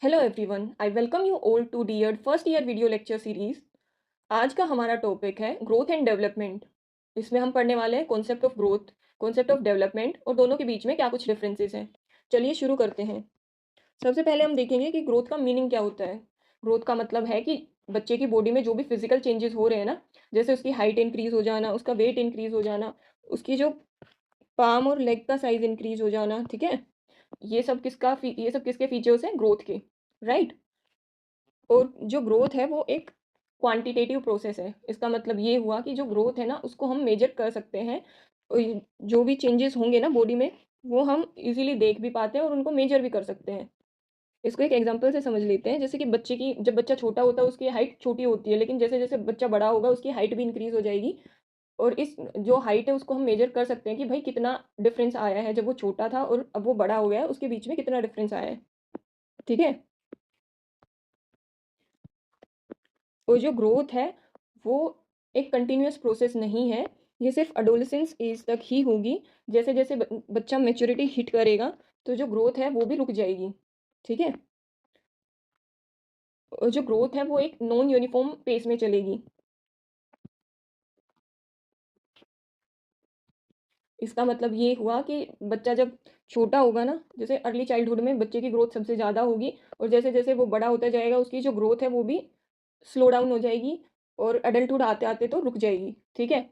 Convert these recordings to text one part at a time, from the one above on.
Hello everyone, I welcome you all to dear first year video lecture series. आज का हमारा topic है growth and development. इसमें हम पढ़ने वाले हैं concept of growth, concept of development और दोनों के बीच में क्या कुछ डिफरेंसेस हैं। चलिए शुरू करते हैं। सबसे पहले हम देखेंगे कि ग्रोथ का मीनिंग क्या होता है। ग्रोथ का मतलब है कि बच्चे की बॉडी में जो भी फिजिकल चेंजेस हो रहे हैं ना, जैसे उसकी हाइट इंक्रीज हो जाना, उसका वेट इंक्रीज हो जाना, उसकी जो पाम और लेग का साइज इंक्रीज हो जाना, ठीक है। ये सब किसके फीचर्स हैं? ग्रोथ के, राइट। और जो ग्रोथ है वो एक क्वांटिटेटिव प्रोसेस है। इसका मतलब ये हुआ कि जो ग्रोथ है ना उसको हम मेजर कर सकते हैं। और जो भी चेंजेस होंगे ना बॉडी में, वो हम इजीली देख भी पाते हैं और उनको मेजर भी कर सकते हैं। इसको एक एग्जांपल से समझ लेते हैं। जैसे कि जब बच्चा छोटा होता है उसकी हाइट छोटी होती है, लेकिन जैसे जैसे बच्चा बड़ा होगा उसकी हाइट भी इंक्रीज हो जाएगी। और इस जो हाइट है उसको हम मेजर कर सकते हैं कि भाई कितना डिफरेंस आया है, जब वो छोटा था और अब वो बड़ा हो गया है उसके बीच में कितना डिफरेंस आया है, ठीक है। और जो ग्रोथ है वो एक कंटिन्यूअस प्रोसेस नहीं है। ये सिर्फ अडोलेसेंस एज तक ही होगी। जैसे जैसे बच्चा मेच्योरिटी हिट करेगा तो जो ग्रोथ है वो भी रुक जाएगी, ठीक है। और जो ग्रोथ है वो एक नॉन यूनिफॉर्म पेस में चलेगी। इसका मतलब ये हुआ कि बच्चा जब छोटा होगा ना, जैसे अर्ली चाइल्डहुड में बच्चे की ग्रोथ सबसे ज़्यादा होगी। और जैसे जैसे वो बड़ा होता जाएगा उसकी जो ग्रोथ है वो भी स्लो डाउन हो जाएगी। और अडल्टहुड आते आते तो रुक जाएगी, ठीक है।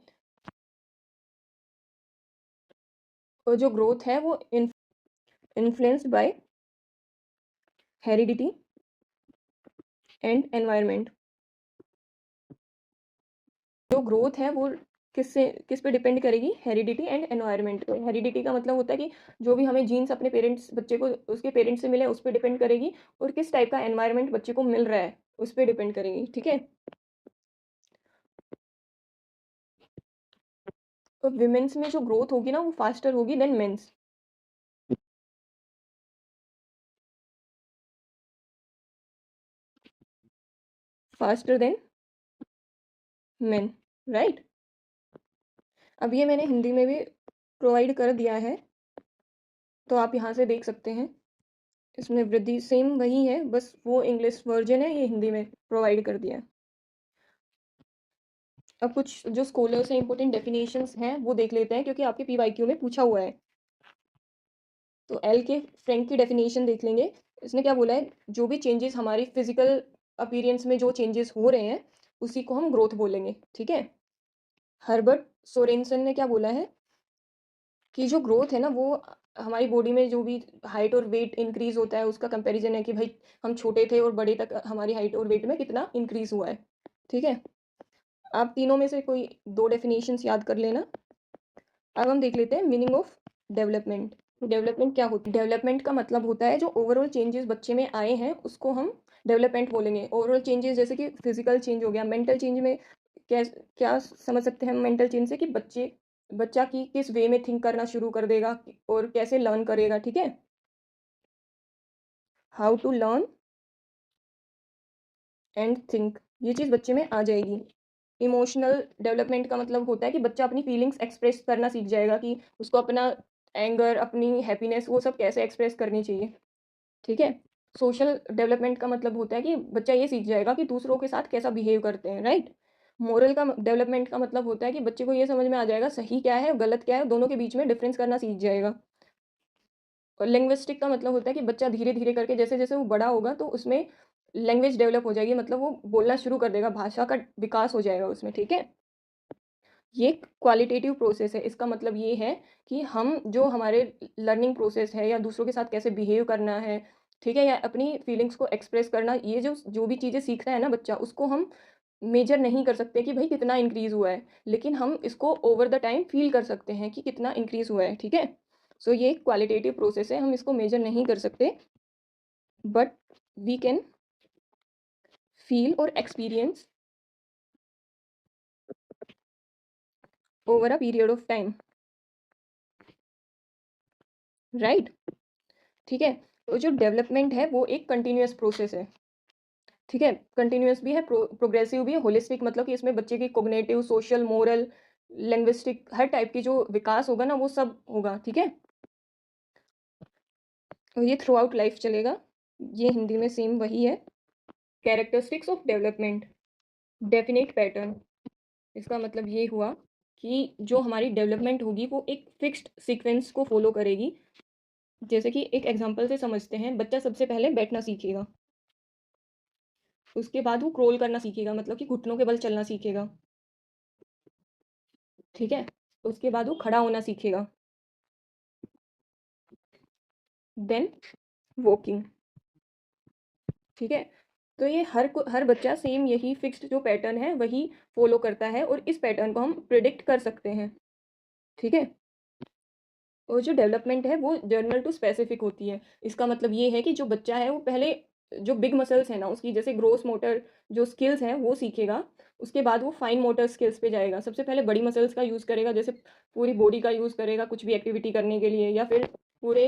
और जो ग्रोथ है वो influenced by heredity and environment. जो ग्रोथ है वो किस पे डिपेंड करेगी? हेरिडिटी एंड एनवायरनमेंट पे। हेरिडिटी का मतलब होता है कि जो भी हमें जीन्स अपने पेरेंट्स बच्चे को उसके पेरेंट्स से मिले उस पर डिपेंड करेगी। और किस टाइप का एनवायरनमेंट बच्चे को मिल रहा है उस पर डिपेंड करेगी, ठीक है। तो विमेंस में जो ग्रोथ होगी ना वो फास्टर होगी than men's. Faster than men, right. अब ये मैंने हिंदी में भी प्रोवाइड कर दिया है, तो आप यहाँ से देख सकते हैं। इसमें वृद्धि सेम वही है, बस वो इंग्लिश वर्जन है, ये हिंदी में प्रोवाइड कर दिया है। अब कुछ जो स्कॉलर्स हैं इंपॉर्टेंट डेफिनेशंस हैं वो देख लेते हैं, क्योंकि आपके पीवाईक्यू में पूछा हुआ है। तो एल के फ्रैंक की डेफिनेशन देख लेंगे। इसने क्या बोला है? जो भी चेंजेस हमारी फिजिकल अपीयरेंस में जो चेंजेस हो रहे हैं उसी को हम ग्रोथ बोलेंगे, ठीक है। हर्बर्ट सोरेनसन ने क्या बोला है कि जो ग्रोथ है ना वो हमारी बॉडी में जो भी हाइट और वेट इंक्रीज होता है उसका कंपैरिजन है कि भाई हम छोटे थे और बड़े तक हमारी हाइट और वेट में कितना इंक्रीज हुआ है, ठीक है। आप तीनों में से कोई दो डेफिनेशंस याद कर लेना। अब हम देख लेते हैं मीनिंग ऑफ डेवलपमेंट। डेवलपमेंट क्या होती है? डेवलपमेंट का मतलब होता है जो ओवरऑल चेंजेस बच्चे में आए हैं उसको हम डेवलपमेंट बोलेंगे। ओवरऑल चेंजेस जैसे कि फिजिकल चेंज हो गया, मेंटल चेंज में क्या क्या समझ सकते हैं हम मेंटल चेंज से? कि बच्चा की किस वे में थिंक करना शुरू कर देगा और कैसे लर्न करेगा, ठीक है। How to learn and think, ये चीज़ बच्चे में आ जाएगी। इमोशनल डेवलपमेंट का मतलब होता है कि बच्चा अपनी फीलिंग्स एक्सप्रेस करना सीख जाएगा, कि उसको अपना एंगर, अपनी हैप्पीनेस, वो सब कैसे एक्सप्रेस करनी चाहिए, ठीक है। सोशल डेवलपमेंट का मतलब होता है कि बच्चा ये सीख जाएगा कि दूसरों के साथ कैसा बिहेव करते हैं, राइट। मोरल का डेवलपमेंट का मतलब होता है कि बच्चे को ये समझ में आ जाएगा सही क्या है गलत क्या है, दोनों के बीच में डिफरेंस करना सीख जाएगा। और लिंग्विस्टिक का मतलब होता है कि बच्चा धीरे धीरे करके जैसे जैसे वो बड़ा होगा तो उसमें लैंग्वेज डेवलप हो जाएगी, मतलब वो बोलना शुरू कर देगा, भाषा का विकास हो जाएगा उसमें, ठीक है। ये क्वालिटेटिव प्रोसेस है। इसका मतलब ये है कि हम जो हमारे लर्निंग प्रोसेस है या दूसरों के साथ कैसे बिहेव करना है, ठीक है, या अपनी फीलिंग्स को एक्सप्रेस करना, ये जो जो भी चीज़ें सीखता है ना बच्चा, उसको हम मेजर नहीं कर सकते कि भाई कितना इंक्रीज हुआ है, लेकिन हम इसको ओवर द टाइम फील कर सकते हैं कि कितना इंक्रीज हुआ है, ठीक है। सो ये क्वालिटेटिव प्रोसेस है, हम इसको मेजर नहीं कर सकते, बट वी कैन फील और experience over a period of time, right, ठीक है। तो जो डेवलपमेंट है वो एक कंटिन्यूअस प्रोसेस है, ठीक है। कंटिन्यूअस भी है, प्रोग्रेसिव भी है, होलिस्टिक मतलब कि इसमें बच्चे की कोग्निटिव, सोशल, मोरल, लिंग्विस्टिक हर टाइप की जो विकास होगा ना वो सब होगा, ठीक है। और ये थ्रू आउट लाइफ चलेगा। ये हिंदी में सेम वही है। Characteristics of development, definite pattern. इसका मतलब ये हुआ कि जो हमारी डेवलपमेंट होगी वो एक फिक्स्ड सीक्वेंस को फॉलो करेगी। जैसे कि एक एग्जांपल से समझते हैं, बच्चा सबसे पहले बैठना सीखेगा, उसके बाद वो क्रोल करना सीखेगा, मतलब कि घुटनों के बल चलना सीखेगा, ठीक है। उसके बाद वो खड़ा होना सीखेगा, देन वॉकिंग, ठीक है। तो ये हर बच्चा सेम यही फिक्स्ड जो पैटर्न है वही फॉलो करता है, और इस पैटर्न को हम प्रिडिक्ट कर सकते हैं, ठीक है। और जो डेवलपमेंट है वो जर्नल टू स्पेसिफिक होती है। इसका मतलब ये है कि जो बच्चा है वो पहले जो बिग मसल्स है ना उसकी, जैसे ग्रोस मोटर जो स्किल्स हैं वो सीखेगा, उसके बाद वो फाइन मोटर स्किल्स पे जाएगा। सबसे पहले बड़ी मसल्स का यूज़ करेगा, जैसे पूरी बॉडी का यूज़ करेगा कुछ भी एक्टिविटी करने के लिए, या फिर पूरे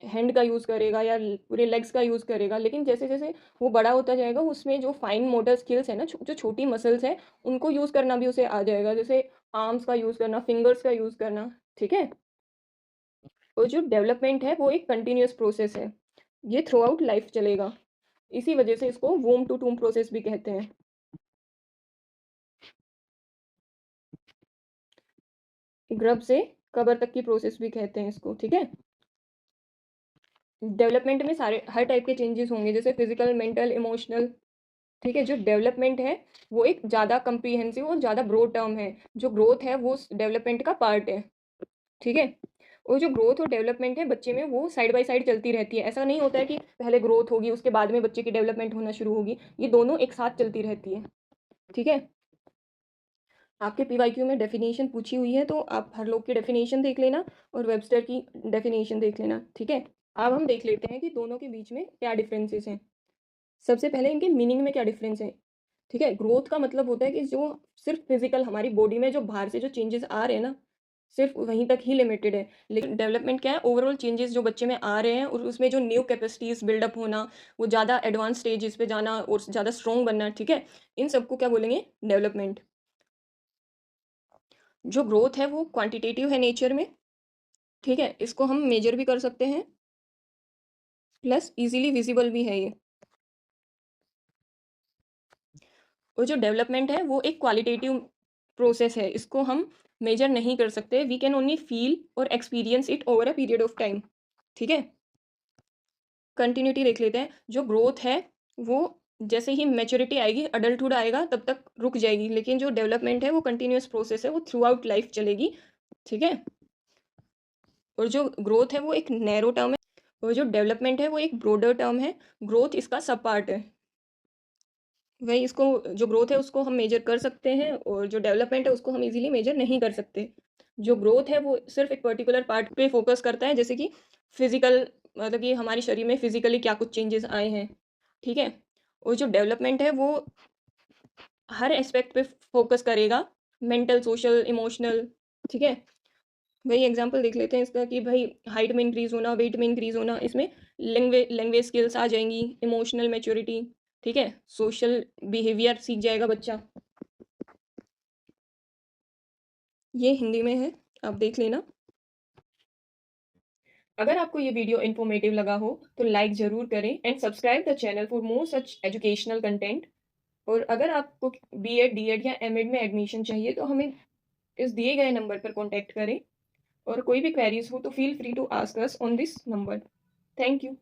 हैंड का यूज़ करेगा, या पूरे लेग्स का यूज़ करेगा। लेकिन जैसे जैसे वो बड़ा होता जाएगा उसमें जो फाइन मोटर स्किल्स है ना, जो छोटी मसल्स हैं उनको यूज़ करना भी उसे आ जाएगा, जैसे आर्म्स का यूज़ करना, फिंगर्स का यूज़ करना, ठीक है। और जो डेवलपमेंट है वो एक कंटिन्यूअस प्रोसेस है, ये थ्रू आउट लाइफ चलेगा। इसी वजह से इसको वूम टू टूम प्रोसेस भी कहते हैं, ग्रब से कबर तक की प्रोसेस भी कहते हैं इसको, ठीक है। डेवलपमेंट में सारे हर टाइप के चेंजेस होंगे, जैसे फिजिकल, मेंटल, इमोशनल, ठीक है। जो डेवलपमेंट है वो एक ज़्यादा कंप्रीहेंसिव और ज़्यादा ब्रॉड टर्म है। जो ग्रोथ है वो डेवलपमेंट का पार्ट है, ठीक है। और जो ग्रोथ और डेवलपमेंट है बच्चे में वो साइड बाय साइड चलती रहती है। ऐसा नहीं होता है कि पहले ग्रोथ होगी उसके बाद में बच्चे की डेवलपमेंट होना शुरू होगी, ये दोनों एक साथ चलती रहती है, ठीक है। आपके पीवाईक्यू में डेफिनेशन पूछी हुई है तो आप हर लोग की डेफिनेशन देख लेना और वेबस्टर की डेफिनेशन देख लेना, ठीक है। अब हम देख लेते हैं कि दोनों के बीच में क्या डिफरेंसेस हैं। सबसे पहले इनके मीनिंग में क्या डिफरेंस है, ठीक है। ग्रोथ का मतलब होता है कि जो सिर्फ फिजिकल हमारी बॉडी में जो बाहर से जो चेंजेस आ रहे हैं ना, सिर्फ वहीं तक ही लिमिटेड है। लेकिन डेवलपमेंट क्या है, ओवरऑल चेंजेस जो बच्चे में आ रहे हैं और उसमें जो न्यू कैपेसिटीज बिल्डअप होना, वो ज़्यादा एडवांस स्टेजेस पे जाना और ज़्यादा स्ट्रॉन्ग बनना, ठीक है। इन सबको क्या बोलेंगे, डेवलपमेंट। जो ग्रोथ है वो क्वांटिटेटिव है नेचर में, ठीक है। इसको हम मेजर भी कर सकते हैं, प्लस इजीली विजिबल भी है ये। और जो डेवलपमेंट है वो एक क्वालिटेटिव प्रोसेस है, इसको हम मेजर नहीं कर सकते, वी कैन ओनली फील और experience it over a period of time, ठीक है। कंटिन्यूटी देख लेते हैं। जो ग्रोथ है वो जैसे ही मैच्योरिटी आएगी, अडल्टहुड आएगा, तब तक रुक जाएगी। लेकिन जो डेवलपमेंट है वो कंटिन्यूअस प्रोसेस है, वो थ्रू आउट लाइफ चलेगी, ठीक है। और जो ग्रोथ है वो एक नैरो टर्म है, और जो डेवलपमेंट है वो एक ब्रॉडर टर्म है। ग्रोथ इसका सब पार्ट है। वही इसको, जो ग्रोथ है उसको हम मेजर कर सकते हैं, और जो डेवलपमेंट है उसको हम इजीली मेजर नहीं कर सकते। जो ग्रोथ है वो सिर्फ एक पर्टिकुलर पार्ट पे फोकस करता है, जैसे कि फिजिकल, मतलब कि हमारे शरीर में फिजिकली क्या कुछ चेंजेस आए हैं, ठीक है। और जो डेवलपमेंट है वो हर एस्पेक्ट पे फोकस करेगा, मेंटल, सोशल, इमोशनल, ठीक है। वही एग्जांपल देख लेते हैं इसका कि भाई हाइट में इंक्रीज होना, वेट में इंक्रीज होना, इसमें लैंग्वेज स्किल्स आ जाएंगी, इमोशनल मैच्योरिटी, ठीक है, सोशल बिहेवियर सीख जाएगा बच्चा। ये हिंदी में है, आप देख लेना। अगर आपको ये वीडियो इन्फॉर्मेटिव लगा हो तो लाइक ज़रूर करें and subscribe the channel for more such educational content. और अगर आपको बीएड, डीएड या एमएड में एडमिशन चाहिए तो हमें इस दिए गए नंबर पर कॉन्टैक्ट करें, और कोई भी क्वेरीज हो तो feel free to ask us on this number. Thank you.